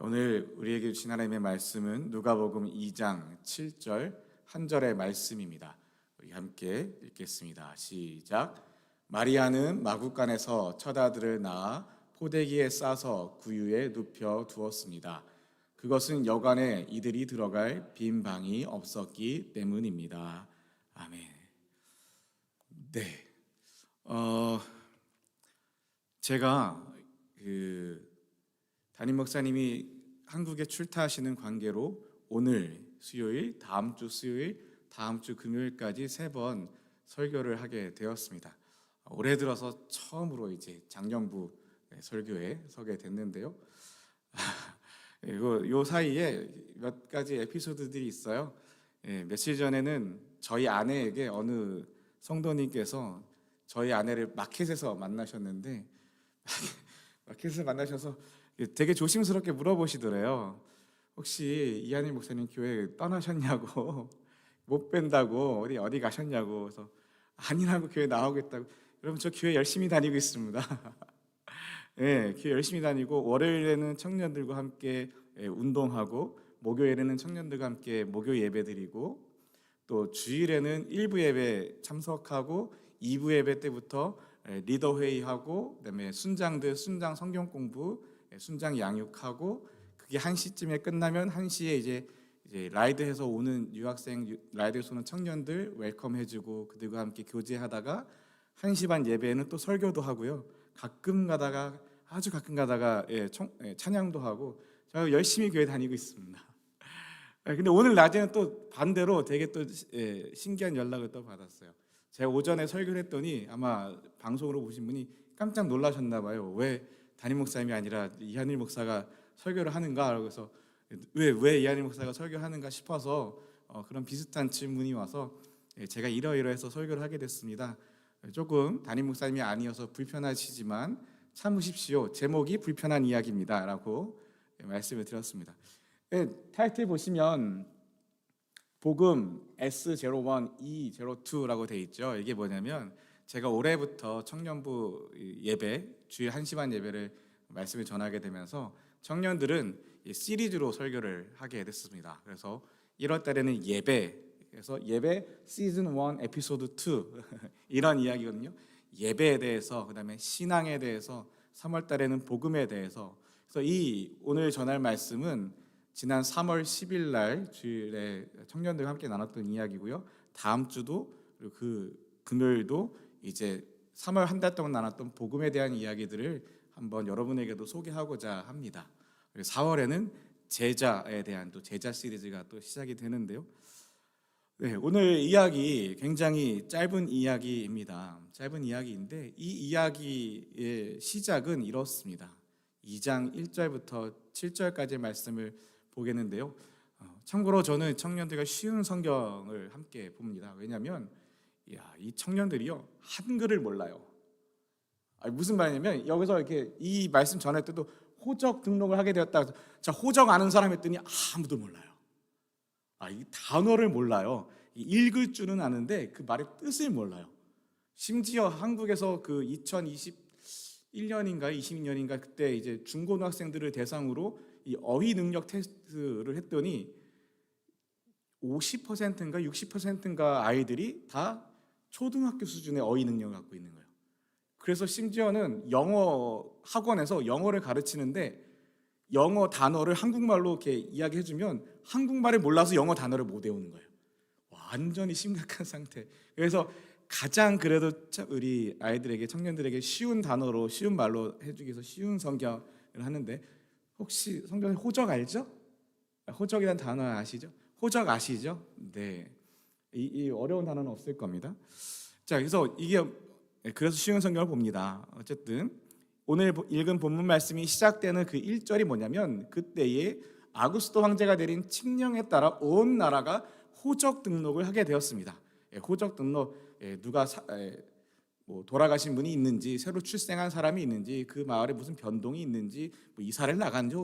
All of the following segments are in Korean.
오늘 우리에게 주신 하나님의 말씀은 누가복음 2장 7절 한 절의 말씀입니다. 우리 함께 읽겠습니다. 시작. 마리아는 마구간에서 첫 아들을 낳아 포대기에 싸서 구유에 눕혀 두었습니다. 그것은 여간에 이들이 들어갈 빈 방이 없었기 때문입니다. 아멘. 네. 제가 담임 목사님이 한국에 출타하시는 관계로 오늘 수요일, 다음 주 수요일, 다음 주 금요일까지 3번 설교를 하게 되었습니다. 올해 들어서 처음으로 이제 장년부 설교에 서게 됐는데요. 요 사이에 몇 가지 에피소드들이 있어요. 며칠 전에는 저희 아내에게 어느 성도님께서 저희 아내를 마켓에서 만나셨는데 마켓에서 만나셔서 되게 조심스럽게 물어보시더래요. 혹시 이한일 목사님 교회 떠나셨냐고, 못 뵌다고, 어디 가셨냐고. 그래서 아니라고, 교회 나오겠다고. 여러분, 저 교회 열심히 다니고 있습니다. 네, 교회 열심히 다니고 월요일에는 청년들과 함께 운동하고, 목요일에는 청년들과 함께 목요 예배 드리고, 또 주일에는 1부 예배 참석하고 2부 예배 때부터 리더 회의하고, 그다음에 순장들 순장 성경 공부, 순장 양육하고, 그게 1시쯤에 끝나면 1시에 이제 라이드해서 오는 유학생, 라이드해서 오는 청년들 웰컴 해주고 그들과 함께 교제하다가 1시 반 예배에는 또 설교도 하고요. 아주 가끔 가다가 찬양도 하고, 저 열심히 교회 다니고 있습니다. 근데 오늘 낮에는 또 반대로 되게 또 신기한 연락을 또 받았어요. 제가 오전에 설교를 했더니 아마 방송으로 보신 분이 깜짝 놀라셨나 봐요. 왜 담임 목사님이 아니라 이한일 목사가 설교를 하는가? 그래서 왜 이한일 목사가 설교하는가 싶어서 그런 비슷한 질문이 와서 제가 이러이러해서 설교를 하게 됐습니다. 조금 담임 목사님이 아니어서 불편하시지만 참으십시오. 제목이 불편한 이야기입니다 라고 말씀을 드렸습니다. 타이틀 보시면 복음 S01, E02라고 되어 있죠. 이게 뭐냐면 제가 올해부터 청년부 예배, 주일 1시 반 예배를 말씀을 전하게 되면서 청년들은 시리즈로 설교를 하게 됐습니다. 그래서 1월 달에는 그래서 예배 시즌 1 에피소드 2 이런 이야기거든요. 예배에 대해서, 그다음에 신앙에 대해서, 3월 달에는 복음에 대해서. 그래서 이 오늘 전할 말씀은 지난 3월 10일 날 주일에 청년들과 함께 나눴던 이야기고요. 다음 주도, 그리고 그 금요일도 이제 3월 한 달 동안 나눴던 복음에 대한 이야기들을 한번 여러분에게도 소개하고자 합니다. 그리고 4월에는 제자에 대한 또 제자 시리즈가 또 시작이 되는데요. 네, 오늘 이야기 굉장히 짧은 이야기입니다. 짧은 이야기인데 이 이야기의 시작은 이렇습니다. 2장 1절부터 7절까지의 말씀을 보겠는데요. 참고로 저는 청년들과 쉬운 성경을 함께 봅니다. 왜냐하면 이 청년들이요, 한글을 몰라요. 무슨 말이냐면 여기서 이렇게 이 말씀 전할 때도 호적 등록을 하게 되었다. 자, 호적 아는 사람 했더니 아무도 몰라요. 이 단어를 몰라요. 읽을 줄은 아는데 그 말의 뜻을 몰라요. 심지어 한국에서 그 2021년인가 22년인가 그때 이제 중고등학생들을 대상으로 이 어휘 능력 테스트를 했더니 50%인가 60%인가 아이들이 다 초등학교 수준의 어휘 능력을 갖고 있는 거예요. 그래서 심지어는 영어 학원에서 영어를 가르치는데 영어 단어를 한국말로 이렇게 이야기해주면 한국말을 몰라서 영어 단어를 못 외우는 거예요. 완전히 심각한 상태. 그래서 가장 그래도 우리 아이들에게, 청년들에게 쉬운 단어로, 쉬운 말로 해주기 위해서 쉬운 성경을 하는데, 혹시 성경에 호적 알죠? 호적이라는 단어 아시죠? 호적 아시죠? 네. 이 어려운 단어는 없을 겁니다. 자, 그래서 쉬운 성경을 봅니다. 어쨌든 오늘 읽은 본문 말씀이 시작되는 그 1절이 뭐냐면, 그때에 아구스도 황제가 내린 칙령에 따라 온 나라가 호적 등록을 하게 되었습니다. 호적 등록, 누가 돌아가신 분이 있는지, 새로 출생한 사람이 있는지, 그 마을에 무슨 변동이 있는지, 이사를 나간지,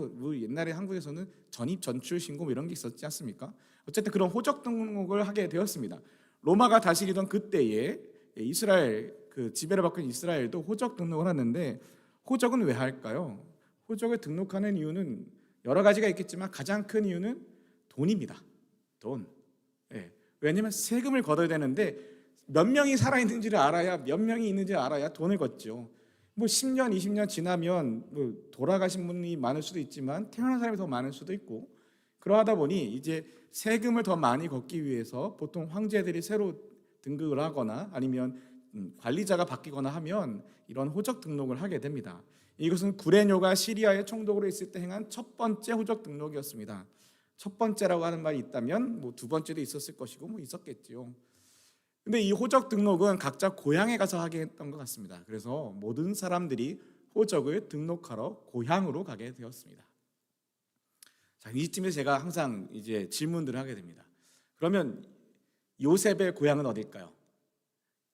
옛날에 한국에서는 전입 전출 신고 이런 게 있었지 않습니까? 어쨌든 그런 호적 등록을 하게 되었습니다. 로마가 다스리던 그때에 이스라엘, 그 지배를 받고 있는 이스라엘도 호적 등록을 하는데, 호적은 왜 할까요? 호적을 등록하는 이유는 여러 가지가 있겠지만 가장 큰 이유는 돈입니다. 돈. 예. 왜냐하면 세금을 걷어야 되는데 몇 명이 살아있는지를 알아야, 몇 명이 있는지를 알아야 돈을 걷죠. 뭐 10년, 20년 지나면 뭐 돌아가신 분이 많을 수도 있지만 태어난 사람이 더 많을 수도 있고, 그러하다 보니 이제 세금을 더 많이 걷기 위해서 보통 황제들이 새로 등극을 하거나 아니면 관리자가 바뀌거나 하면 이런 호적 등록을 하게 됩니다. 이것은 구레뇨가 시리아에 총독으로 있을 때 행한 첫 번째 호적 등록이었습니다. 첫 번째라고 하는 말이 있다면 뭐 두 번째도 있었을 것이고 뭐 있었겠지요. 근데 이 호적 등록은 각자 고향에 가서 하게 했던 것 같습니다. 그래서 모든 사람들이 호적을 등록하러 고향으로 가게 되었습니다. 자, 이쯤에서 제가 항상 이제 질문들을 하게 됩니다. 그러면 요셉의 고향은 어딜까요?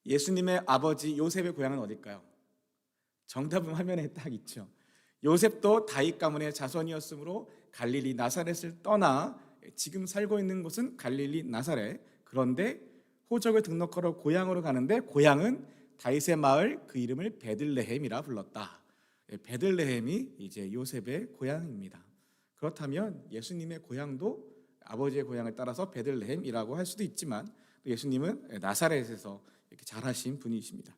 예수님의 아버지 요셉의 고향은 어딜까요? 정답은 화면에 딱 있죠. 요셉도 다윗 가문의 자손이었으므로 갈릴리 나사렛을 떠나 지금 살고 있는 곳은 갈릴리 나사렛. 그런데 호적을 등록하러 고향으로 가는데 고향은 다윗의 마을, 그 이름을 베들레헴이라 불렀다. 베들레헴이 이제 요셉의 고향입니다. 그렇다면 예수님의 고향도 아버지의 고향을 따라서 베들레헴이라고 할 수도 있지만 예수님은 나사렛에서 이렇게 자라신 분이십니다.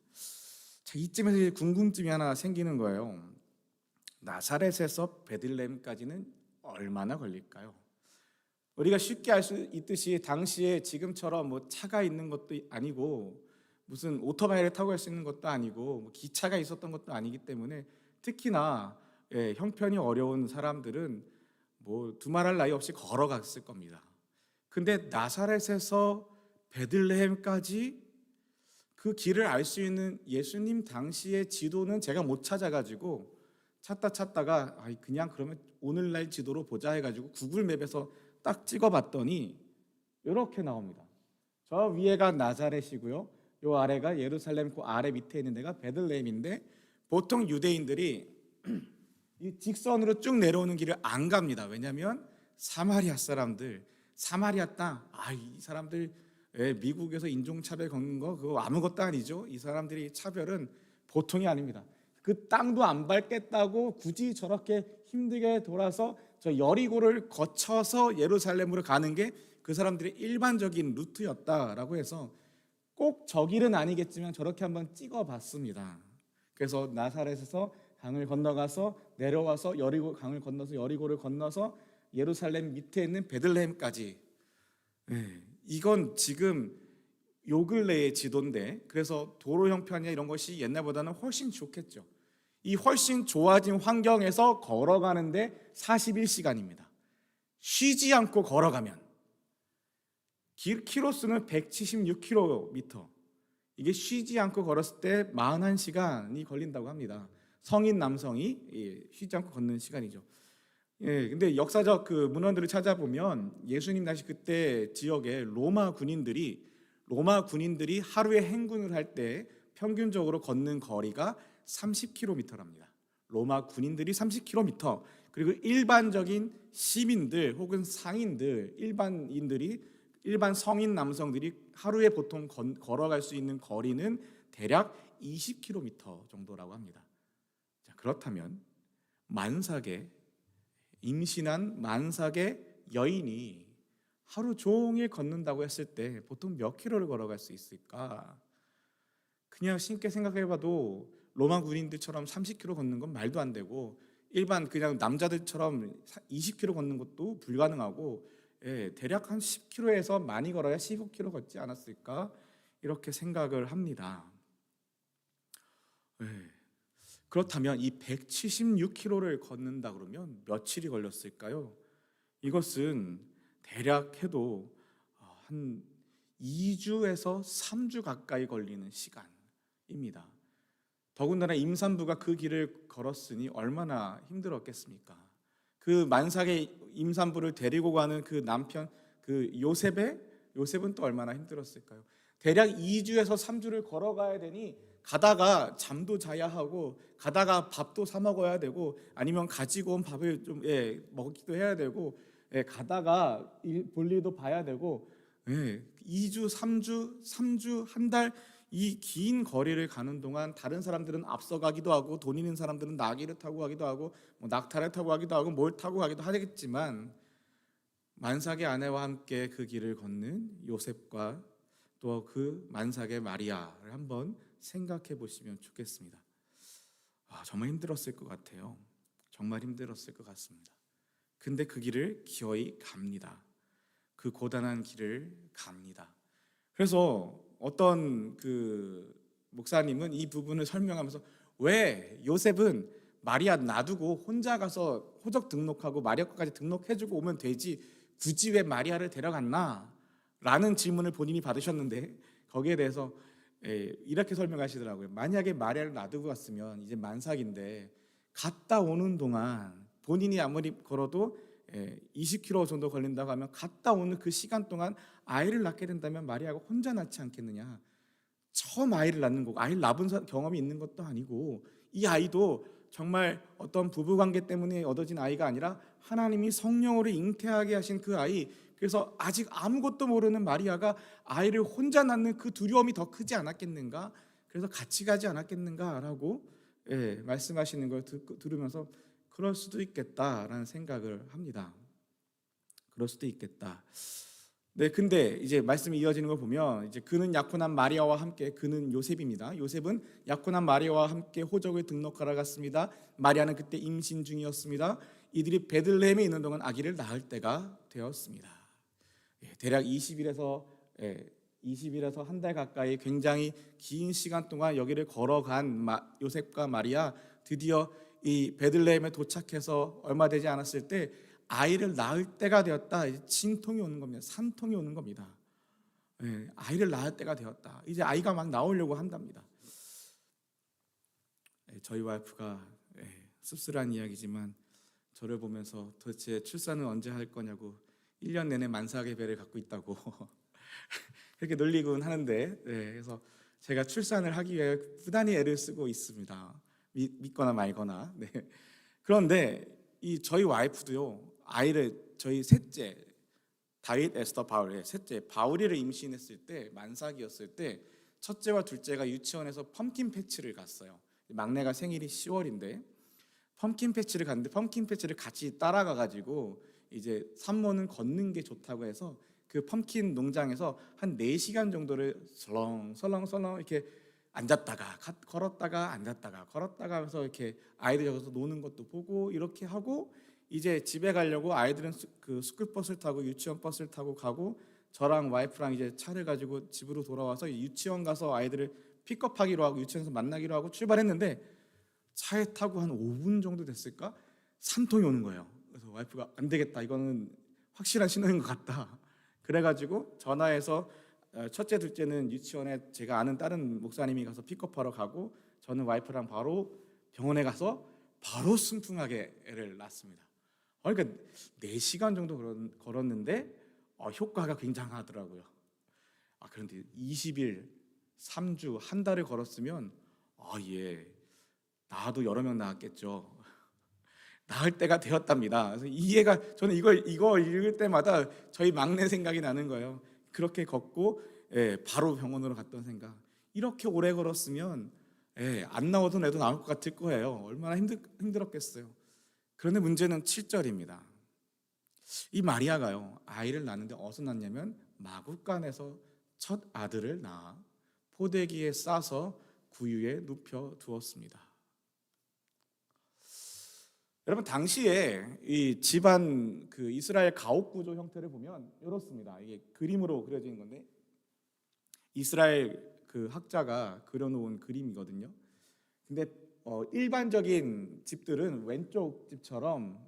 자, 이쯤에서 궁금증이 하나 생기는 거예요. 나사렛에서 베들레헴까지는 얼마나 걸릴까요? 우리가 쉽게 알 수 있듯이 당시에 지금처럼 뭐 차가 있는 것도 아니고 무슨 오토바이를 타고 갈 수 있는 것도 아니고 뭐 기차가 있었던 것도 아니기 때문에 특히나 형편이 어려운 사람들은 뭐 두말할 나위 없이 걸어갔을 겁니다. 근데 나사렛에서 베들레헴까지 그 길을 알 수 있는 예수님 당시의 지도는 제가 못 찾아가지고 찾다가 그냥 그러면 오늘날 지도로 보자 해가지고 구글맵에서 딱 찍어봤더니 이렇게 나옵니다. 저 위에가 나사렛이고요, 요 아래가 예루살렘, 그 아래 밑에 있는 데가 베들레헴인데 보통 유대인들이 이 직선으로 쭉 내려오는 길을 안 갑니다. 왜냐하면 사마리아 사람들, 사마리아 땅, 이 사람들 미국에서 인종차별 걷는 거 그거 아무것도 아니죠. 이 사람들이 차별은 보통이 아닙니다. 그 땅도 안 밟겠다고 굳이 저렇게 힘들게 돌아서 저 여리고를 거쳐서 예루살렘으로 가는 게 그 사람들의 일반적인 루트였다라고 해서 꼭 저 길은 아니겠지만 저렇게 한번 찍어봤습니다. 그래서 나사렛에서 강을 건너가서 내려와서 여리고 강을 건너서 여리고를 건너서 예루살렘 밑에 있는 베들레헴까지. 이건 지금 요 근래의 지도인데 그래서 도로 형편이나 이런 것이 옛날보다는 훨씬 좋겠죠. 이 훨씬 좋아진 환경에서 걸어가는데 41시간입니다. 쉬지 않고 걸어가면 키로수는 176km. 이게 쉬지 않고 걸었을 때 41시간이 걸린다고 합니다. 성인 남성이 쉬지 않고 걷는 시간이죠. 근데 역사적 그 문헌들을 찾아보면 예수님 당시 그때 지역에 로마 군인들이 하루에 행군을 할 때 평균적으로 걷는 거리가 30km랍니다. 로마 군인들이 30km, 그리고 일반적인 시민들 혹은 상인들, 일반 성인 남성들이 하루에 보통 걸어갈 수 있는 거리는 대략 20km 정도라고 합니다. 자, 그렇다면 임신한 만삭의 여인이 하루 종일 걷는다고 했을 때 보통 몇 킬로를 걸어갈 수 있을까? 그냥 쉽게 생각해봐도 로마 군인들처럼 30km 걷는 건 말도 안 되고 일반 그냥 남자들처럼 20km 걷는 것도 불가능하고 대략 한 10km에서 많이 걸어야 15km 걷지 않았을까? 이렇게 생각을 합니다. 그렇다면 이 176km를 걷는다 그러면 며칠이 걸렸을까요? 이것은 대략 해도 한 2주에서 3주 가까이 걸리는 시간입니다. 더군다나 임산부가 그 길을 걸었으니 얼마나 힘들었겠습니까? 그 만삭의 임산부를 데리고 가는 그 남편, 그 요셉은 또 얼마나 힘들었을까요? 대략 2주에서 3주를 걸어가야 되니 가다가 잠도 자야 하고 가다가 밥도 사 먹어야 되고 아니면 가지고 온 밥을 좀 먹기도 해야 되고 가다가 볼 일도 봐야 되고 2주, 3주, 한 달 이 긴 거리를 가는 동안 다른 사람들은 앞서가기도 하고 돈 있는 사람들은 나귀를 타고 가기도 하고 뭐 낙타를 타고 가기도 하고 뭘 타고 가기도 하겠지만 만삭의 아내와 함께 그 길을 걷는 요셉과 또 그 만삭의 마리아를 한번 생각해 보시면 좋겠습니다. 정말 힘들었을 것 같아요. 정말 힘들었을 것 같습니다. 근데 그 길을 기어이 갑니다. 그 고단한 길을 갑니다. 그래서 어떤 그 목사님은 이 부분을 설명하면서 왜 요셉은 마리아 놔두고 혼자 가서 호적 등록하고 마리아까지 등록해주고 오면 되지 굳이 왜 마리아를 데려갔나? 라는 질문을 본인이 받으셨는데 거기에 대해서 이렇게 설명하시더라고요. 만약에 마리아를 놔두고 갔으면 이제 만삭인데 갔다 오는 동안 본인이 아무리 걸어도 20km 정도 걸린다고 하면 갔다 오는 그 시간 동안 아이를 낳게 된다면 마리아가 혼자 낳지 않겠느냐. 처음 아이를 낳는 거고 아이를 낳은 경험이 있는 것도 아니고 이 아이도 정말 어떤 부부관계 때문에 얻어진 아이가 아니라 하나님이 성령으로 잉태하게 하신 그 아이. 그래서 아직 아무것도 모르는 마리아가 아이를 혼자 낳는 그 두려움이 더 크지 않았겠는가. 그래서 같이 가지 않았겠는가라고 말씀하시는 걸 들으면서 그럴 수도 있겠다라는 생각을 합니다. 그럴 수도 있겠다. 네, 근데 이제 말씀이 이어지는 걸 보면 이제 그는 약혼한 마리아와 함께 그는 요셉입니다. 요셉은 약혼한 마리아와 함께 호적을 등록하러 갔습니다. 마리아는 그때 임신 중이었습니다. 이들이 베들레헴에 있는 동안 아기를 낳을 때가 되었습니다. 대략 20일에서 한 달 가까이 굉장히 긴 시간 동안 여기를 걸어간 요셉과 마리아 드디어 이 베들레헴에 도착해서 얼마 되지 않았을 때 아이를 낳을 때가 되었다. 진통이 오는 겁니다. 산통이 오는 겁니다. 아이를 낳을 때가 되었다. 이제 아이가 막 나오려고 한답니다. 저희 와이프가 씁쓸한 이야기지만 저를 보면서 도대체 출산은 언제 할 거냐고 1년 내내 만삭의 배를 갖고 있다고 그렇게 놀리곤 하는데 그래서 제가 출산을 하기 위해 부단히 애를 쓰고 있습니다. 믿거나 말거나. 그런데 이 저희 와이프도요 아이를 저희 셋째 다윗 에스더 바울의 셋째 바울이를 임신했을 때 만삭이었을 때 첫째와 둘째가 유치원에서 펌킨 패치를 갔어요. 막내가 생일이 10월인데 펌킨 패치를 갔는데 펌킨 패치를 같이 따라가 가지고 이제 산모는 걷는 게 좋다고 해서 그 펌킨 농장에서 한 4시간 정도를 설렁설렁 이렇게 앉았다가 걸었다가 앉았다가 걸었다가 하면서 이렇게 아이들 여기서 노는 것도 보고 이렇게 하고 이제 집에 가려고 아이들은 그 스쿨버스를 타고 유치원 버스를 타고 가고 저랑 와이프랑 이제 차를 가지고 집으로 돌아와서 유치원 가서 아이들을 픽업하기로 하고 유치원에서 만나기로 하고 출발했는데 차에 타고 한 5분 정도 됐을까? 산통이 오는 거예요. 그래서 와이프가 안 되겠다. 이거는 확실한 신호인 것 같다. 그래가지고 전화해서 첫째, 둘째는 유치원에 제가 아는 다른 목사님이 가서 픽업하러 가고 저는 와이프랑 바로 병원에 가서 바로 순풍하게 애를 낳습니다. 그러니까 4시간 정도 걸었는데 효과가 굉장하더라고요. 그런데 20일, 3주, 한 달을 걸었으면 나도 여러 명 낳았겠죠. 낳을 때가 되었답니다. 그래서 이해가 저는 이거 읽을 때마다 저희 막내 생각이 나는 거예요. 그렇게 걷고 바로 병원으로 갔던 생각. 이렇게 오래 걸었으면 안 나오던 애도 나올 것 같을 거예요. 얼마나 힘들었겠어요. 그런데 문제는 7절입니다. 이 마리아가요 아이를 낳는데 어디서 낳냐면 마구간에서 첫 아들을 낳아 포대기에 싸서 구유에 눕혀 두었습니다. 여러분 당시에 이 집안 그 이스라엘 가옥 구조 형태를 보면 이렇습니다. 이게 그림으로 그려진 건데 이스라엘 그 학자가 그려놓은 그림이거든요. 근데 일반적인 집들은 왼쪽 집처럼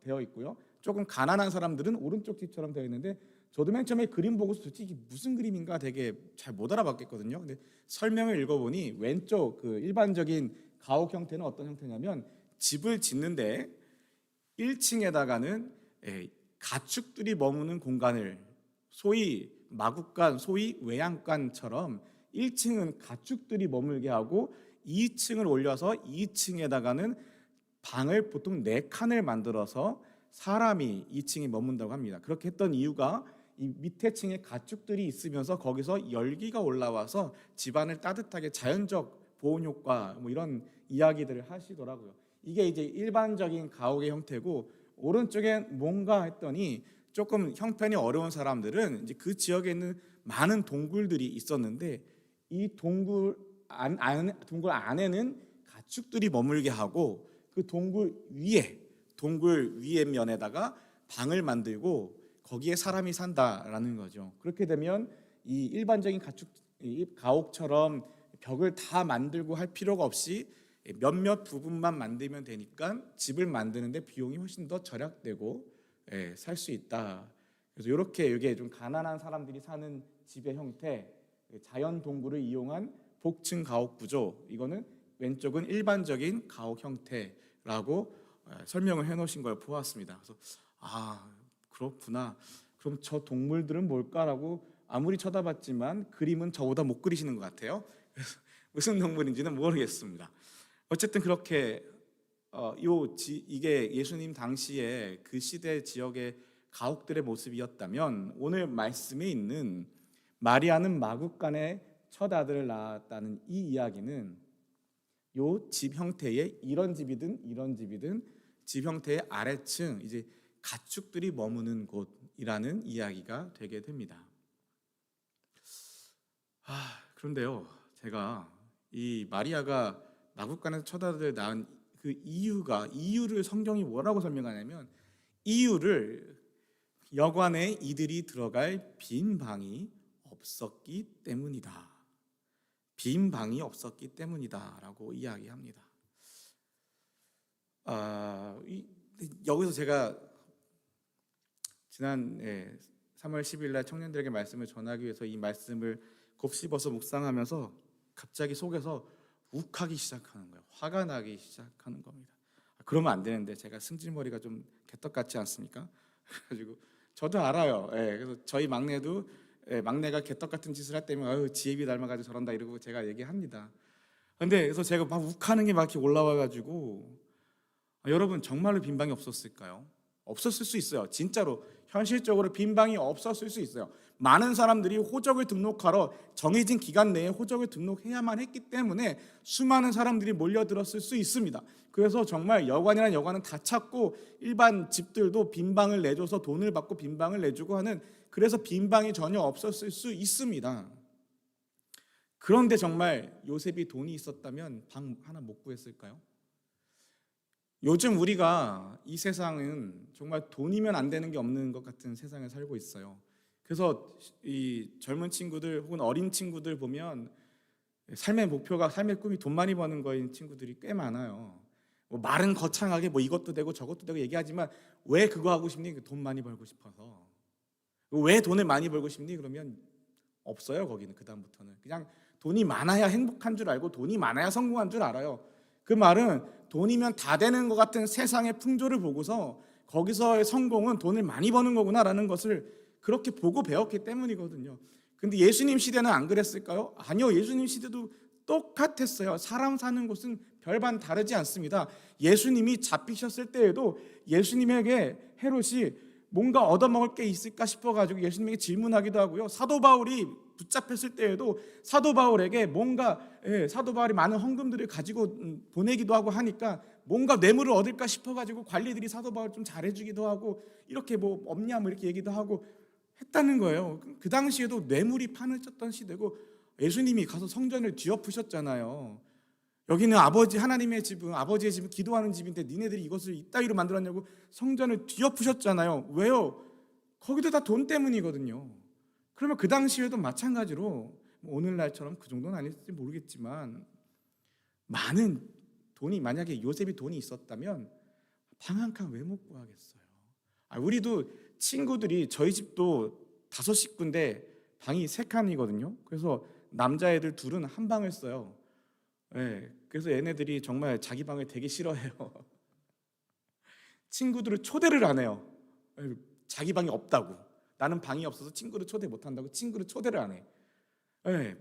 되어 있고요. 조금 가난한 사람들은 오른쪽 집처럼 되어 있는데 저도 맨 처음에 그림 보고서 도대체 이게 무슨 그림인가 되게 잘 못 알아봤겠거든요. 근데 설명을 읽어보니 왼쪽 그 일반적인 가옥 형태는 어떤 형태냐면 집을 짓는데 1층에다가는 가축들이 머무는 공간을 소위 마구간, 소위 외양간처럼 1층은 가축들이 머물게 하고 2층을 올려서 2층에다가는 방을 보통 4칸을 만들어서 사람이 2층에 머문다고 합니다. 그렇게 했던 이유가 이 밑에 층에 가축들이 있으면서 거기서 열기가 올라와서 집안을 따뜻하게 자연적 보온 효과 뭐 이런 이야기들을 하시더라고요. 이게 이제 일반적인 가옥의 형태고, 오른쪽엔 뭔가 했더니 조금 형편이 어려운 사람들은 이제 그 지역에 있는 많은 동굴들이 있었는데, 이 동굴 안에는 가축들이 머물게 하고, 그 동굴 위에 면에다가 방을 만들고 거기에 사람이 산다라는 거죠. 그렇게 되면 이 일반적인 이 가옥처럼 벽을 다 만들고 할 필요가 없이 몇몇 부분만 만들면 되니까 집을 만드는데 비용이 훨씬 더 절약되고 살 수 있다. 그래서 이렇게 이게 좀 가난한 사람들이 사는 집의 형태, 자연 동굴을 이용한 복층 가옥 구조, 이거는 왼쪽은 일반적인 가옥 형태라고 설명을 해놓으신 걸 보았습니다. 그래서 그렇구나. 그럼 저 동물들은 뭘까라고 아무리 쳐다봤지만 그림은 저보다 못 그리시는 것 같아요. 그래서 무슨 동물인지는 모르겠습니다. 어쨌든 그렇게 이게 예수님 당시에 그 시대 지역의 가옥들의 모습이었다면, 오늘 말씀에 있는 마리아는 마구간에 첫 아들을 낳았다는 이 이야기는 요 집 형태의 이런 집이든 집 형태의 아래층, 이제 가축들이 머무는 곳이라는 이야기가 되게 됩니다. 그런데요, 제가 이 마리아가 마구간에서 첫 아들을 낳은 그 이유를 성경이 뭐라고 설명하냐면, 이유를 여관에 이들이 들어갈 빈 방이 없었기 때문이다. 빈 방이 없었기 때문이다라고 이야기합니다. 여기서 제가 지난 3월 10일 날 청년들에게 말씀을 전하기 위해서 이 말씀을 곱씹어서 묵상하면서 갑자기 속에서 욱하기 시작하는 거예요. 화가 나기 시작하는 겁니다. 그러면 안 되는데, 제가 승질머리가 좀 개떡 같지 않습니까? 그래가지고 저도 알아요. 그래서 저희 막내가 개떡 같은 짓을 할 때면 지혜비 닮아가지고 저런다 이러고 제가 얘기합니다. 근데 그래서 제가 막 욱하는 게 막 이렇게 올라와가지고, 여러분 정말로 빈 방이 없었을까요? 없었을 수 있어요. 진짜로 현실적으로 빈 방이 없었을 수 있어요. 많은 사람들이 호적을 등록하러 정해진 기간 내에 호적을 등록해야만 했기 때문에 수많은 사람들이 몰려들었을 수 있습니다. 그래서 정말 여관이란 여관은 다 찼고, 일반 집들도 빈 방을 내줘서 돈을 받고 빈 방을 내주고 하는, 그래서 빈 방이 전혀 없었을 수 있습니다. 그런데 정말 요셉이 돈이 있었다면 방 하나 못 구했을까요? 요즘 우리가 이 세상은 정말 돈이면 안 되는 게 없는 것 같은 세상에 살고 있어요. 그래서 이 젊은 친구들 혹은 어린 친구들 보면 삶의 목표가, 삶의 꿈이 돈 많이 버는 거인 친구들이 꽤 많아요. 말은 거창하게 이것도 되고 저것도 되고 얘기하지만, 왜 그거 하고 싶니? 돈 많이 벌고 싶어서. 왜 돈을 많이 벌고 싶니? 그러면 없어요. 거기는 그 다음부터는 그냥 돈이 많아야 행복한 줄 알고 돈이 많아야 성공한 줄 알아요. 그 말은 돈이면 다 되는 것 같은 세상의 풍조를 보고서 거기서의 성공은 돈을 많이 버는 거구나라는 것을 그렇게 보고 배웠기 때문이거든요. 근데 예수님 시대는 안 그랬을까요? 아니요, 예수님 시대도 똑같았어요. 사람 사는 곳은 별반 다르지 않습니다. 예수님이 잡히셨을 때에도 예수님에게 헤롯이 뭔가 얻어먹을 게 있을까 싶어가지고 예수님에게 질문하기도 하고요. 사도 바울이 붙잡혔을 때에도 사도 바울에게 사도 바울이 많은 헌금들을 가지고 보내기도 하고 하니까 뭔가 뇌물을 얻을까 싶어가지고 관리들이 사도 바울 좀 잘해주기도 하고, 이렇게 없냐 이렇게 얘기도 하고 했다는 거예요. 그 당시에도 뇌물이 판을 쳤던 시대고, 예수님이 가서 성전을 뒤엎으셨잖아요. 여기는 하나님의 집은, 아버지의 집은 기도하는 집인데 니네들이 이것을 이따위로 만들었냐고 성전을 뒤엎으셨잖아요. 왜요? 거기도 다 돈 때문이거든요. 그러면 그 당시에도 마찬가지로 오늘날처럼 그 정도는 아닐지 모르겠지만, 많은 돈이, 만약에 요셉이 돈이 있었다면 방 한 칸 왜 못 구하겠어요? 우리도 친구들이, 저희 집도 5식구인데 방이 3칸이거든요. 그래서 남자애들 둘은 한 방을 써요. 그래서 얘네들이 정말 자기 방을 되게 싫어해요. 친구들을 초대를 안 해요. 자기 방이 없다고. 나는 방이 없어서 친구를 초대 못 한다고 친구를 초대를 안 해.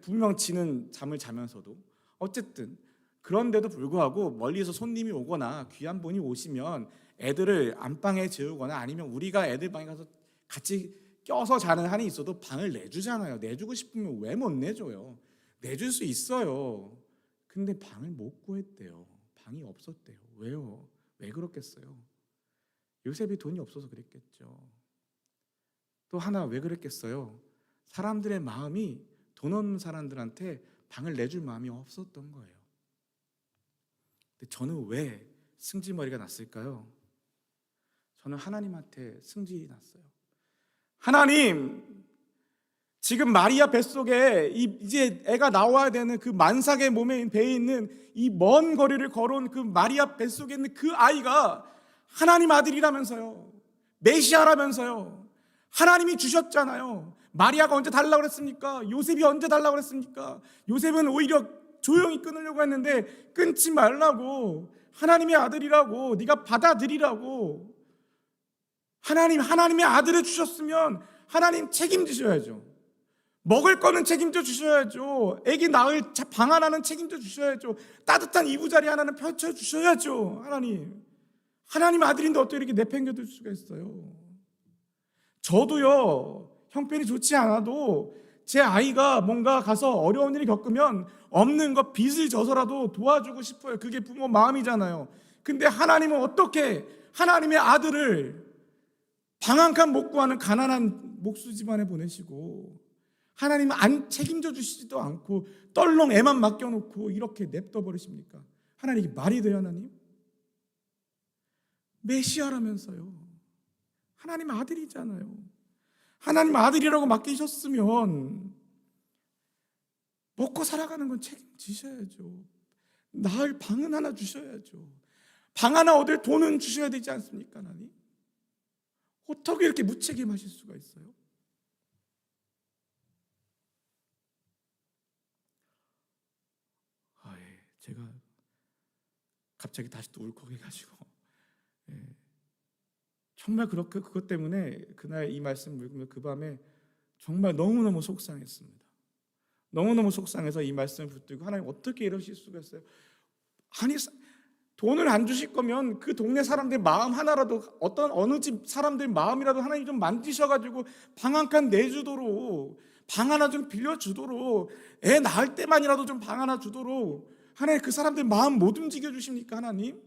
분명 지는 잠을 자면서도. 어쨌든 그런데도 불구하고 멀리서 손님이 오거나 귀한 분이 오시면 애들을 안방에 재우거나, 아니면 우리가 애들 방에 가서 같이 껴서 자는 한이 있어도 방을 내주잖아요. 내주고 싶으면 왜 못 내줘요? 내줄 수 있어요. 근데 방을 못 구했대요. 방이 없었대요. 왜요? 왜 그렇겠어요? 요셉이 돈이 없어서 그랬겠죠. 또 하나 왜 그랬겠어요? 사람들의 마음이 돈 없는 사람들한테 방을 내줄 마음이 없었던 거예요. 근데 저는 왜 승질머리가 났을까요? 저는 하나님한테 승질이 났어요. 하나님, 지금 마리아 뱃속에 이제 애가 나와야 되는 그 만삭의 몸에 배에 있는 이 먼 거리를 걸어온 그 마리아 뱃속에 있는 그 아이가 하나님 아들이라면서요. 메시아라면서요. 하나님이 주셨잖아요. 마리아가 언제 달라고 그랬습니까? 요셉이 언제 달라고 그랬습니까? 요셉은 오히려 조용히 끊으려고 했는데 끊지 말라고, 하나님의 아들이라고, 네가 받아들이라고. 하나님의 아들을 주셨으면 하나님 책임지셔야죠. 먹을 거는 책임져 주셔야죠. 아기 낳을 방 하나는 책임져 주셔야죠. 따뜻한 이부자리 하나는 펼쳐 주셔야죠. 하나님 아들인데 어떻게 이렇게 내팽겨둘 수가 있어요? 저도요, 형편이 좋지 않아도 제 아이가 뭔가 가서 어려운 일을 겪으면 없는 거 빚을 져서라도 도와주고 싶어요. 그게 부모 마음이잖아요. 근데 하나님은 어떻게 하나님의 아들을 방 한 칸 못 구하는 가난한 목수 집안에 보내시고 하나님은 안 책임져 주시지도 않고 떨렁 애만 맡겨놓고 이렇게 냅둬 버리십니까? 하나님, 이게 말이 돼요? 하나님? 메시아라면서요. 하나님 아들이잖아요. 하나님 아들이라고 맡기셨으면 먹고 살아가는 건 책임지셔야죠. 낳을 방은 하나 주셔야죠. 방 하나 얻을 돈은 주셔야 되지 않습니까? 하나님? 어떻게 이렇게 무책임하실 수가 있어요? 제가 갑자기 다시 또 울컥해가지고, 정말 그렇게 그것 때문에 그날 이 말씀을 읽으면 그 밤에 정말 너무너무 속상했습니다. 너무너무 속상해서 이 말씀을 붙들고, 하나님 어떻게 이러실 수가 있어요? 아니, 돈을 안 주실 거면 그 동네 사람들 마음 하나라도, 어느 집 사람들 마음이라도 하나님 좀 만지셔가지고 방 한 칸 내주도록, 방 하나 좀 빌려주도록, 애 낳을 때만이라도 좀 방 하나 주도록 하나님 그 사람들 마음 못 움직여 주십니까? 하나님,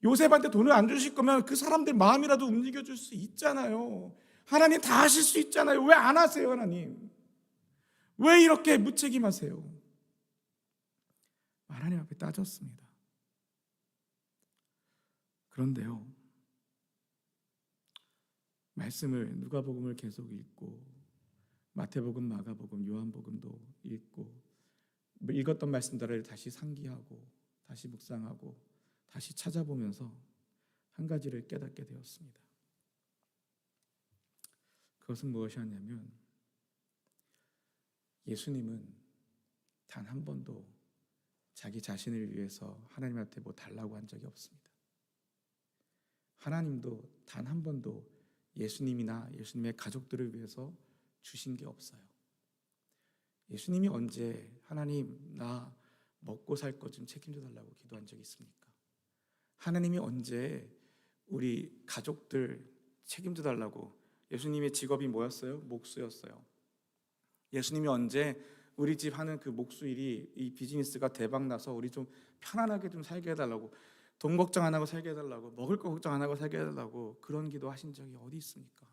요셉한테 돈을 안 주실 거면 그 사람들 마음이라도 움직여 줄 수 있잖아요. 하나님 다 하실 수 있잖아요. 왜 안 하세요? 하나님, 왜 이렇게 무책임하세요? 하나님 앞에 따졌습니다. 그런데요, 말씀을, 누가복음을 계속 읽고 마태복음, 마가복음, 요한복음도 읽고 읽었던 말씀들을 다시 상기하고 다시 묵상하고 다시 찾아보면서 한 가지를 깨닫게 되었습니다. 그것은 무엇이었냐면, 예수님은 단 한 번도 자기 자신을 위해서 하나님한테 뭐 달라고 한 적이 없습니다. 하나님도 단 한 번도 예수님이나 예수님의 가족들을 위해서 주신 게 없어요. 예수님이 언제 하나님, 나 먹고 살 것 좀 책임져 달라고 기도한 적이 있습니까? 하나님이 언제 우리 가족들 책임져 달라고, 예수님의 직업이 뭐였어요? 목수였어요. 예수님이 언제 우리 집 하는 그 목수 일이, 이 비즈니스가 대박 나서 우리 좀 편안하게 좀 살게 해달라고, 돈 걱정 안 하고 살게 해달라고, 먹을 거 걱정 안 하고 살게 해달라고 그런 기도 하신 적이 어디 있습니까?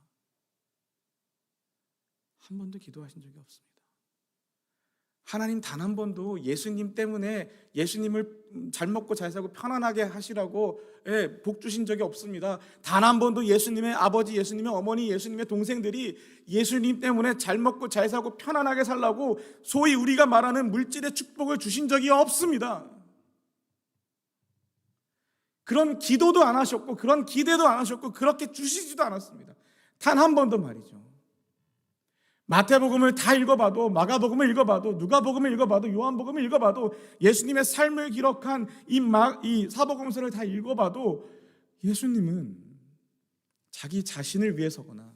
한 번도 기도하신 적이 없습니다. 하나님 단 한 번도 예수님 때문에 예수님을 잘 먹고 잘 살고 편안하게 하시라고 복 주신 적이 없습니다. 단 한 번도 예수님의 아버지, 예수님의 어머니, 예수님의 동생들이 예수님 때문에 잘 먹고 잘 살고 편안하게 살라고 소위 우리가 말하는 물질의 축복을 주신 적이 없습니다. 그런 기도도 안 하셨고 그런 기대도 안 하셨고 그렇게 주시지도 않았습니다. 단 한 번도 말이죠. 마태복음을 다 읽어봐도, 마가복음을 읽어봐도, 누가복음을 읽어봐도, 요한복음을 읽어봐도, 예수님의 삶을 기록한 이 사복음서를 다 읽어봐도 예수님은 자기 자신을 위해서거나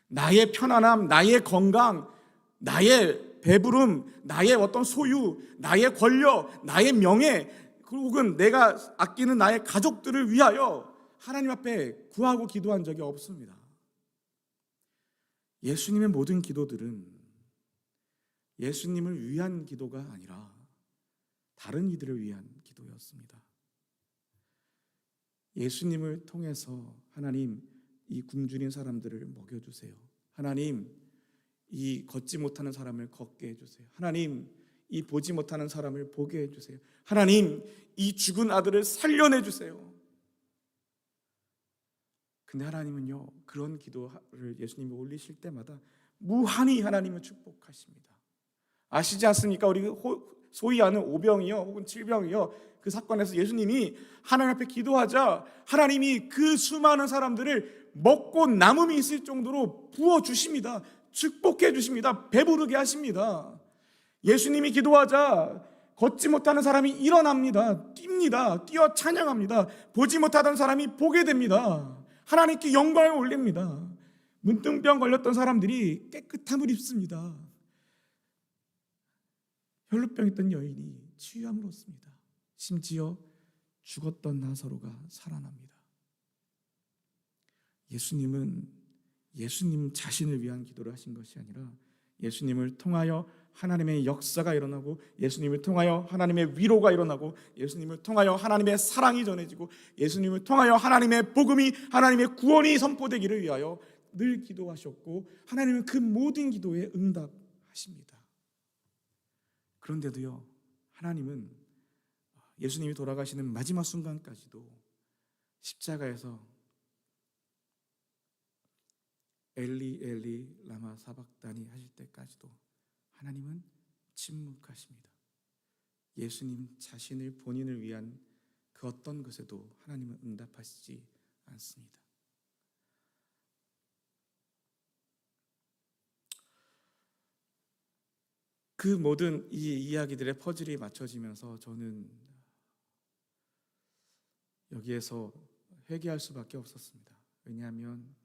나의 편안함, 나의 건강, 나의 배부름, 나의 어떤 소유, 나의 권력, 나의 명예, 혹은 내가 아끼는 나의 가족들을 위하여 하나님 앞에 구하고 기도한 적이 없습니다. 예수님의 모든 기도들은 예수님을 위한 기도가 아니라 다른 이들을 위한 기도였습니다. 예수님을 통해서 하나님, 이 굶주린 사람들을 먹여주세요. 하나님, 이 걷지 못하는 사람을 걷게 해주세요. 하나님, 이 보지 못하는 사람을 보게 해주세요. 하나님, 이 죽은 아들을 살려내주세요. 근데 하나님은요, 그런 기도를 예수님이 올리실 때마다 무한히 하나님을 축복하십니다. 아시지 않습니까? 우리 소위 아는 오병이요 혹은 칠병이요, 그 사건에서 예수님이 하나님 앞에 기도하자 하나님이 그 수많은 사람들을 먹고 남음이 있을 정도로 부어주십니다. 축복해 주십니다. 배부르게 하십니다. 예수님이 기도하자 걷지 못하는 사람이 일어납니다. 뜁니다. 뛰어 찬양합니다. 보지 못하던 사람이 보게 됩니다. 하나님께 영광을 올립니다. 문둥병 걸렸던 사람들이 깨끗함을 입습니다. 혈루병 있던 여인이 치유함을 얻습니다. 심지어 죽었던 나사로가 살아납니다. 예수님은 예수님 자신을 위한 기도를 하신 것이 아니라 예수님을 통하여 하나님의 역사가 일어나고, 예수님을 통하여 하나님의 위로가 일어나고, 예수님을 통하여 하나님의 사랑이 전해지고, 예수님을 통하여 하나님의 복음이, 하나님의 구원이 선포되기를 위하여 늘 기도하셨고, 하나님은 그 모든 기도에 응답하십니다. 그런데도요, 하나님은 예수님이 돌아가시는 마지막 순간까지도 십자가에서 엘리 엘리 라마 사박다니 하실 때까지도 하나님은 침묵하십니다. 예수님 자신을 본인을 위한 그 어떤 것에도 하나님은 응답하시지 않습니다. 그 모든 이 이야기들의 퍼즐이 맞춰지면서 저는 여기에서 회개할 수밖에 없었습니다. 왜냐하면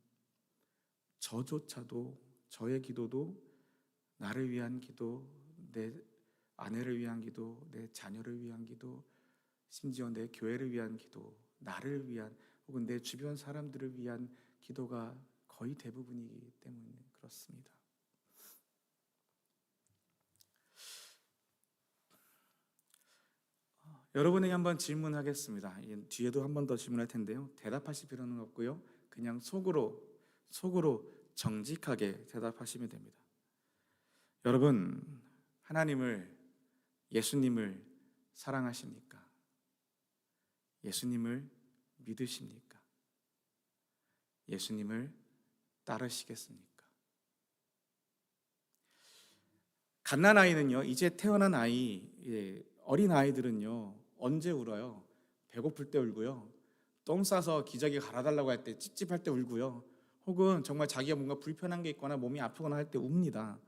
저조차도, 저의 기도도 나를 위한 기도, 내 아내를 위한 기도, 내 자녀를 위한 기도, 심지어 내 교회를 위한 기도, 나를 위한 혹은 내 주변 사람들을 위한 기도가 거의 대부분이기 때문에 그렇습니다. 여러분에게 한번 질문하겠습니다. 뒤에도 한 번 더 질문할 텐데요, 대답하실 필요는 없고요, 그냥 속으로 정직하게 대답하시면 됩니다. 여러분, 하나님을, 예수님을 사랑하십니까? 예수님을 믿으십니까? 예수님을 따르시겠습니까? 갓난아이는요, 이제 태어난 아이, 어린 아이들은요, 언제 울어요? 배고플 때 울고요, 똥 싸서 기저귀 갈아달라고 할 때, 찝찝할 때 울고요, 혹은 정말 자기가 뭔가 불편한 게 있거나 몸이 아프거나 할 때 웁니다.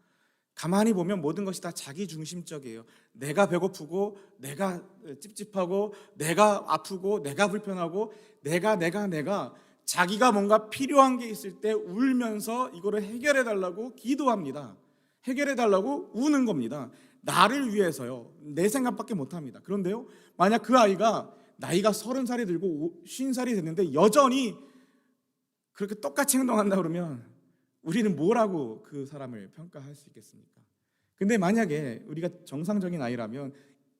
가만히 보면 모든 것이 다 자기 중심적이에요. 내가 배고프고, 내가 찝찝하고, 내가 아프고, 내가 불편하고, 내가 자기가 뭔가 필요한 게 있을 때 울면서 이거를 해결해 달라고 기도합니다. 해결해 달라고 우는 겁니다. 나를 위해서요. 내 생각밖에 못합니다. 그런데요, 만약 그 아이가 나이가 30살이 들고 50살이 됐는데 여전히 그렇게 똑같이 행동한다 그러면 우리는 뭐라고 그 사람을 평가할 수 있겠습니까? 근데 만약에 우리가 정상적인 아이라면,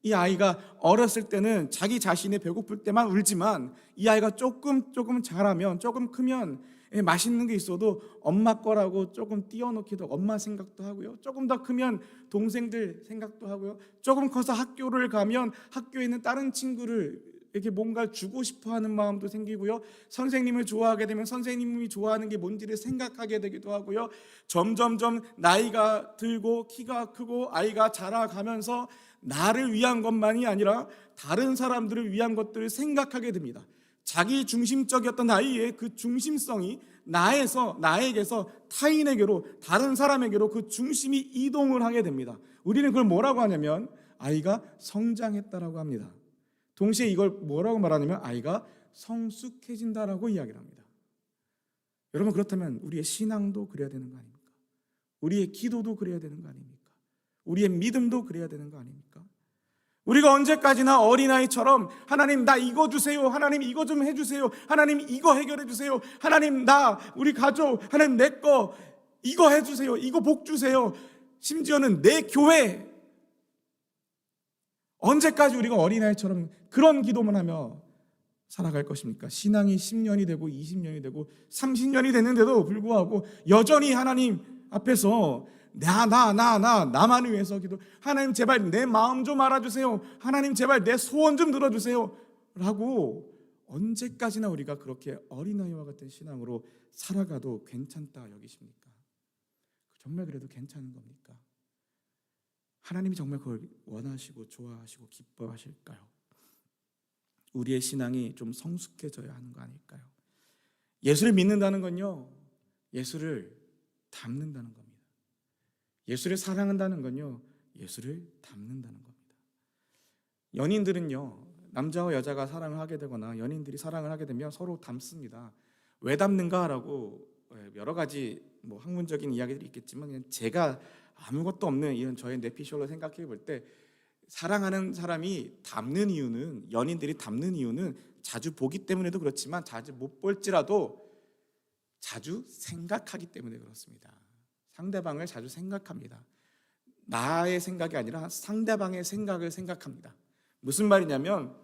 이 아이가 어렸을 때는 자기 자신이 배고플 때만 울지만, 이 아이가 조금 자라면, 조금 크면 맛있는 게 있어도 엄마 거라고 조금 띄워놓기도, 엄마 생각도 하고요, 조금 더 크면 동생들 생각도 하고요, 조금 커서 학교를 가면 학교에 있는 다른 친구를 이렇게 뭔가 주고 싶어 하는 마음도 생기고요, 선생님을 좋아하게 되면 선생님이 좋아하는 게 뭔지를 생각하게 되기도 하고요, 점점점 나이가 들고 키가 크고 아이가 자라가면서 나를 위한 것만이 아니라 다른 사람들을 위한 것들을 생각하게 됩니다. 자기 중심적이었던 아이의 그 중심성이 나에게서 타인에게로, 다른 사람에게로 그 중심이 이동을 하게 됩니다. 우리는 그걸 뭐라고 하냐면 아이가 성장했다라고 합니다. 동시에 이걸 뭐라고 말하냐면 아이가 성숙해진다라고 이야기를 합니다. 여러분, 그렇다면 우리의 신앙도 그래야 되는 거 아닙니까? 우리의 기도도 그래야 되는 거 아닙니까? 우리의 믿음도 그래야 되는 거 아닙니까? 우리가 언제까지나 어린아이처럼 하나님 나 이거 주세요, 하나님 이거 좀 해주세요, 하나님 이거 해결해 주세요, 하나님 나 우리 가족, 하나님 내 거, 이거 해주세요. 이거 복 주세요. 심지어는 내 교회. 언제까지 우리가 어린아이처럼 그런 기도만 하며 살아갈 것입니까? 신앙이 10년이 되고 20년이 되고 30년이 됐는데도 불구하고 여전히 하나님 앞에서 나만을 위해서 기도. 하나님 제발 내 마음 좀 알아주세요. 하나님 제발 내 소원 좀 들어주세요 라고 언제까지나 우리가 그렇게 어린아이와 같은 신앙으로 살아가도 괜찮다 여기십니까? 정말 그래도 괜찮은 겁니까? 하나님이 정말 그걸 원하시고 좋아하시고 기뻐하실까요? 우리의 신앙이 좀 성숙해져야 하는 거 아닐까요? 예수를 믿는다는 건요, 예수를 닮는다는 겁니다. 예수를 사랑한다는 건요, 예수를 닮는다는 겁니다. 연인들은요, 남자와 여자가 사랑을 하게 되거나 연인들이 사랑을 하게 되면 서로 닮습니다. 왜 닮는가라고 여러 가지 학문적인 이야기들이 있겠지만, 그냥 제가 아무것도 없는 이런 저의 뇌피셜로 생각해 볼 때, 사랑하는 사람이 닮는 이유는, 연인들이 닮는 이유는 자주 보기 때문에도 그렇지만 자주 못 볼지라도 자주 생각하기 때문에 그렇습니다. 상대방을 자주 생각합니다. 나의 생각이 아니라 상대방의 생각을 생각합니다. 무슨 말이냐면,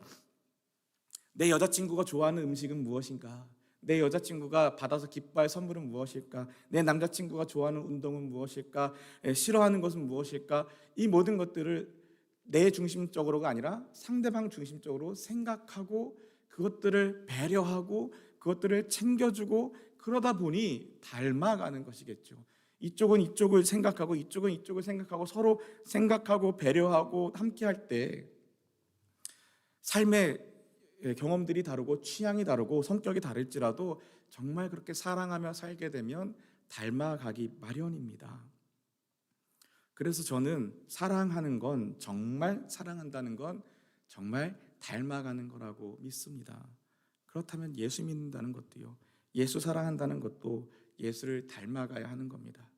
내 여자친구가 좋아하는 음식은 무엇인가? 내 여자친구가 받아서 기뻐할 선물은 무엇일까? 내 남자친구가 좋아하는 운동은 무엇일까? 싫어하는 것은 무엇일까? 이 모든 것들을 내 중심적으로가 아니라 상대방 중심적으로 생각하고 그것들을 배려하고 그것들을 챙겨주고, 그러다 보니 닮아가는 것이겠죠. 이쪽은 이쪽을 생각하고 이쪽은 이쪽을 생각하고 서로 생각하고 배려하고 함께할 때 삶의 경험들이 다르고 취향이 다르고 성격이 다를지라도 정말 그렇게 사랑하며 살게 되면 닮아가기 마련입니다. 그래서 저는 사랑하는 건, 정말 사랑한다는 건 정말 닮아가는 거라고 믿습니다. 그렇다면 예수 믿는다는 것도요, 예수 사랑한다는 것도 예수를 닮아가야 하는 겁니다.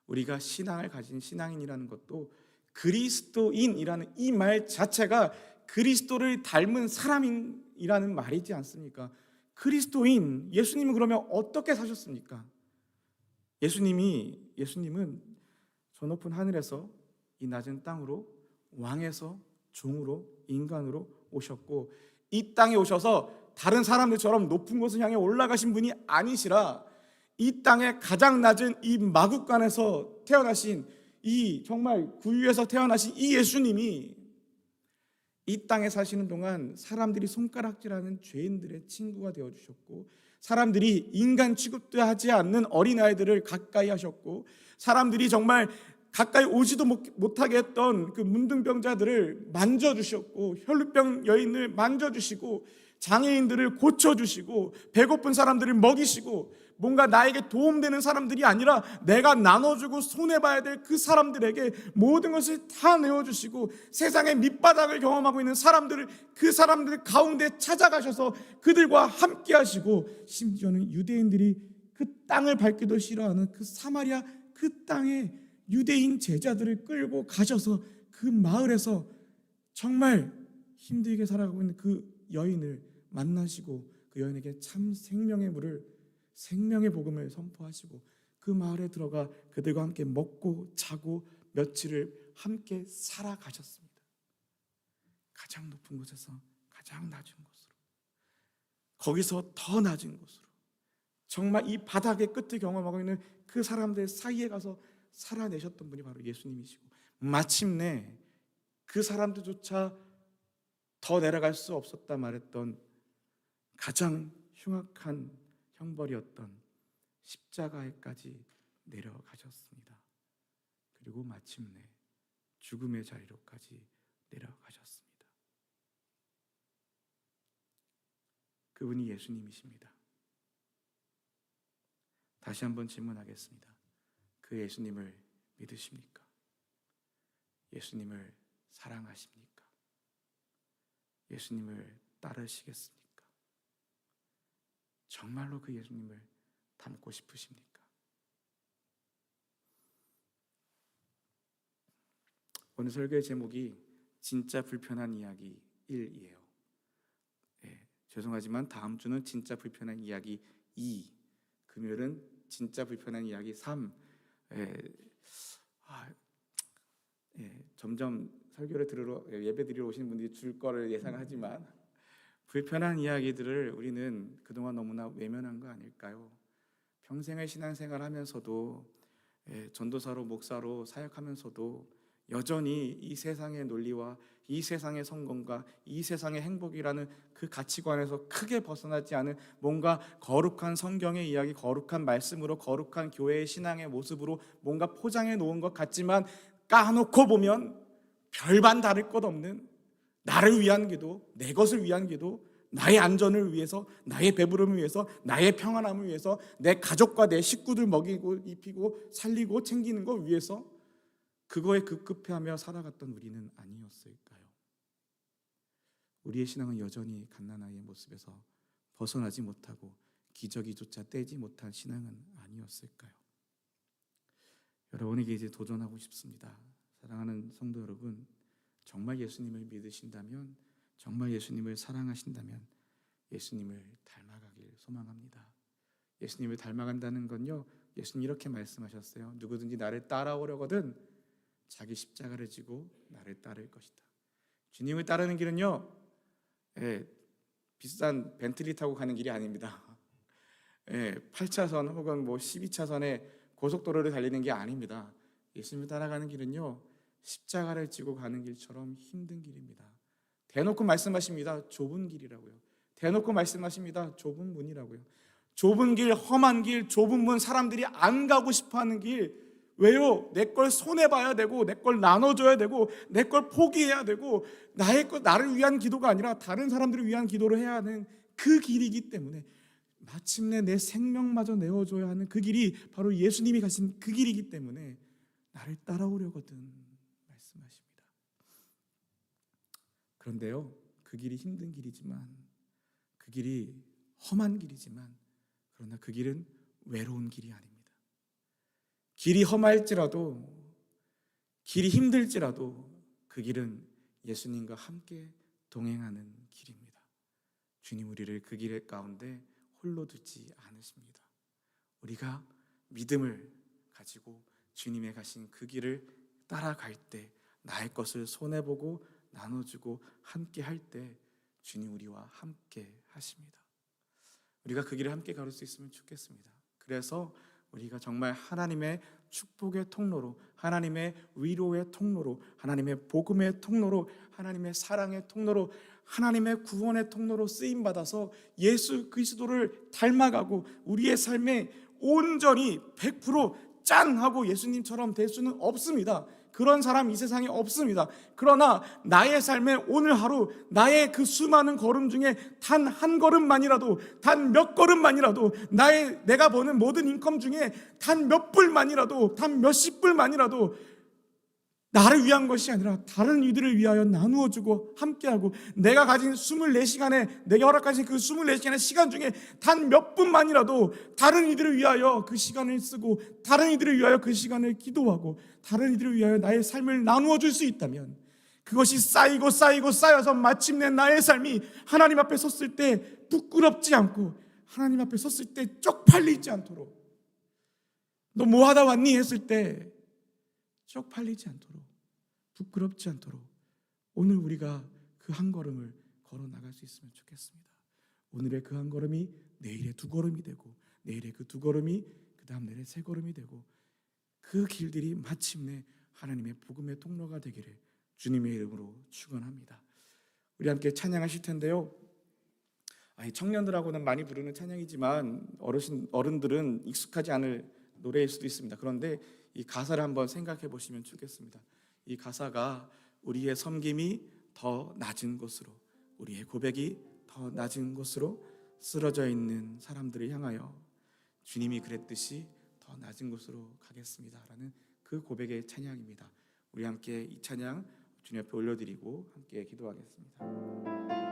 우리가 신앙을 가진 신앙인이라는 것도 그리스도인이라는 이 말 자체가 그리스도를 닮은 사람이라는 말이지 않습니까? 그리스도인, 예수님은 그러면 어떻게 사셨습니까? 예수님은 저 높은 하늘에서 이 낮은 땅으로, 왕에서 종으로, 인간으로 오셨고, 이 땅에 오셔서 다른 사람들처럼 높은 곳을 향해 올라가신 분이 아니시라 이 땅의 가장 낮은 이 마구간에서 태어나신, 이 정말 구유에서 태어나신 이 예수님이 이 땅에 사시는 동안 사람들이 손가락질하는 죄인들의 친구가 되어주셨고, 사람들이 인간 취급도 하지 않는 어린아이들을 가까이 하셨고, 사람들이 정말 가까이 오지도 못하게 했던 그 문둥병자들을 만져주셨고, 혈루병 여인을 만져주시고, 장애인들을 고쳐주시고, 배고픈 사람들을 먹이시고, 뭔가 나에게 도움되는 사람들이 아니라 내가 나눠주고 손해봐야 될 그 사람들에게 모든 것을 다 내어주시고, 세상의 밑바닥을 경험하고 있는 사람들을, 그 사람들 가운데 찾아가셔서 그들과 함께 하시고, 심지어는 유대인들이 그 땅을 밟기도 싫어하는 그 사마리아 그 땅에 유대인 제자들을 끌고 가셔서 그 마을에서 정말 힘들게 살아가고 있는 그 여인을 만나시고, 그 여인에게 참 생명의 물을, 생명의 복음을 선포하시고, 그 마을에 들어가 그들과 함께 먹고 자고 며칠을 함께 살아가셨습니다. 가장 높은 곳에서 가장 낮은 곳으로, 거기서 더 낮은 곳으로, 정말 이 바닥의 끝을 경험하고 있는 그 사람들 사이에 가서 살아내셨던 분이 바로 예수님이시고, 마침내 그 사람들조차 더 내려갈 수 없었다 말했던 가장 흉악한 형벌이었던 십자가에까지 내려가셨습니다. 그리고 마침내 죽음의 자리로까지 내려가셨습니다. 그분이 예수님이십니다. 다시 한번 질문하겠습니다. 그 예수님을 믿으십니까? 예수님을 사랑하십니까? 예수님을 따르시겠습니까? 정말로 그 예수님을 닮고 싶으십니까? 오늘 설교의 제목이 진짜 불편한 이야기 1이에요. 죄송하지만 다음 주는 진짜 불편한 이야기 2, 금요일은 진짜 불편한 이야기 3, 예, 점점 설교를 들으러 예배 드리러 오시는 분들이 줄 거를 예상하지만 불편한 이야기들을 우리는 그동안 너무나 외면한 거 아닐까요? 평생의 신앙생활 하면서도 전도사로 목사로 사역하면서도 여전히 이 세상의 논리와 이 세상의 성공과 이 세상의 행복이라는 그 가치관에서 크게 벗어나지 않은 뭔가 거룩한 성경의 이야기, 거룩한 말씀으로 거룩한 교회의 신앙의 모습으로 뭔가 포장해 놓은 것 같지만 까놓고 보면 별반 다를 것 없는 나를 위한 기도, 내 것을 위한 기도, 나의 안전을 위해서, 나의 배부름을 위해서, 나의 평안함을 위해서, 내 가족과 내 식구들 먹이고 입히고 살리고 챙기는 것 위해서 그거에 급급해하며 살아갔던 우리는 아니었을까요? 우리의 신앙은 여전히 갓난아이의 모습에서 벗어나지 못하고 기저귀조차 떼지 못한 신앙은 아니었을까요? 여러분에게 이제 도전하고 싶습니다. 사랑하는 성도 여러분, 정말 예수님을 믿으신다면, 정말 예수님을 사랑하신다면 예수님을 닮아가길 소망합니다. 예수님을 닮아간다는 건요, 예수님 이렇게 말씀하셨어요. 누구든지 나를 따라오려거든 자기 십자가를 지고 나를 따를 것이다. 주님을 따르는 길은요, 비싼 벤틀리 타고 가는 길이 아닙니다. 8차선 혹은 12차선의 고속도로를 달리는 게 아닙니다. 예수님을 따라가는 길은요, 십자가를 지고 가는 길처럼 힘든 길입니다. 대놓고 말씀하십니다. 좁은 길이라고요. 대놓고 말씀하십니다. 좁은 문이라고요. 좁은 길, 험한 길, 좁은 문, 사람들이 안 가고 싶어하는 길. 왜요? 내 걸 손해봐야 되고, 내 걸 나눠줘야 되고, 내 걸 포기해야 되고, 나를 위한 기도가 아니라 다른 사람들을 위한 기도를 해야 하는 그 길이기 때문에, 마침내 내 생명마저 내어줘야 하는 그 길이 바로 예수님이 가신 그 길이기 때문에 나를 따라오려거든 말씀하십니다. 그런데요, 그 길이 힘든 길이지만, 그 길이 험한 길이지만, 그러나 그 길은 외로운 길이 아닙니다. 길이 험할지라도, 길이 힘들지라도 그 길은 예수님과 함께 동행하는 길입니다. 주님 우리를 그 길 가운데 홀로 두지 않으십니다. 우리가 믿음을 가지고 주님의 가신 그 길을 따라갈 때, 나의 것을 손해보고 나눠주고 함께 할 때 주님 우리와 함께 하십니다. 우리가 그 길을 함께 걸을 수 있으면 좋겠습니다. 그래서 우리가 정말 하나님의 축복의 통로로, 하나님의 위로의 통로로, 하나님의 복음의 통로로, 하나님의 사랑의 통로로, 하나님의 구원의 통로로 쓰임받아서 예수 그리스도를 닮아가고 우리의 삶에 온전히 100% 짠 하고 예수님처럼 될 수는 없습니다. 그런 사람 이 세상에 없습니다. 그러나 나의 삶의 오늘 하루, 나의 그 수많은 걸음 중에 단 한 걸음만이라도, 단 몇 걸음만이라도, 내가 버는 모든 인컴 중에 단 몇 불만이라도, 단 몇십 불만이라도 나를 위한 것이 아니라 다른 이들을 위하여 나누어 주고 함께하고, 내가 가진 24시간에, 내게 허락하신 그 24시간의 시간 중에 단 몇 분만이라도 다른 이들을 위하여 그 시간을 쓰고, 다른 이들을 위하여 그 시간을 기도하고, 다른 이들을 위하여 나의 삶을 나누어 줄 수 있다면, 그것이 쌓이고 쌓이고 쌓여서 마침내 나의 삶이 하나님 앞에 섰을 때 부끄럽지 않고, 하나님 앞에 섰을 때 쪽팔리지 않도록, 너 뭐 하다 왔니? 했을 때 쪽팔리지 않도록, 부끄럽지 않도록 오늘 우리가 그 한 걸음을 걸어 나갈 수 있으면 좋겠습니다. 오늘의 그 한 걸음이 내일의 두 걸음이 되고, 내일의 그 두 걸음이 그 다음 내일의 세 걸음이 되고, 그 길들이 마침내 하나님의 복음의 통로가 되기를 주님의 이름으로 축원합니다. 우리 함께 찬양하실 텐데요, 청년들하고는 많이 부르는 찬양이지만 어른들은 익숙하지 않을 노래일 수도 있습니다. 그런데 이 가사를 한번 생각해 보시면 좋겠습니다. 이 가사가 우리의 섬김이 더 낮은 곳으로, 우리의 고백이 더 낮은 곳으로 쓰러져 있는 사람들을 향하여 주님이 그랬듯이 더 낮은 곳으로 가겠습니다라는 그 고백의 찬양입니다. 우리 함께 이 찬양 주님 앞에 올려드리고 함께 기도하겠습니다.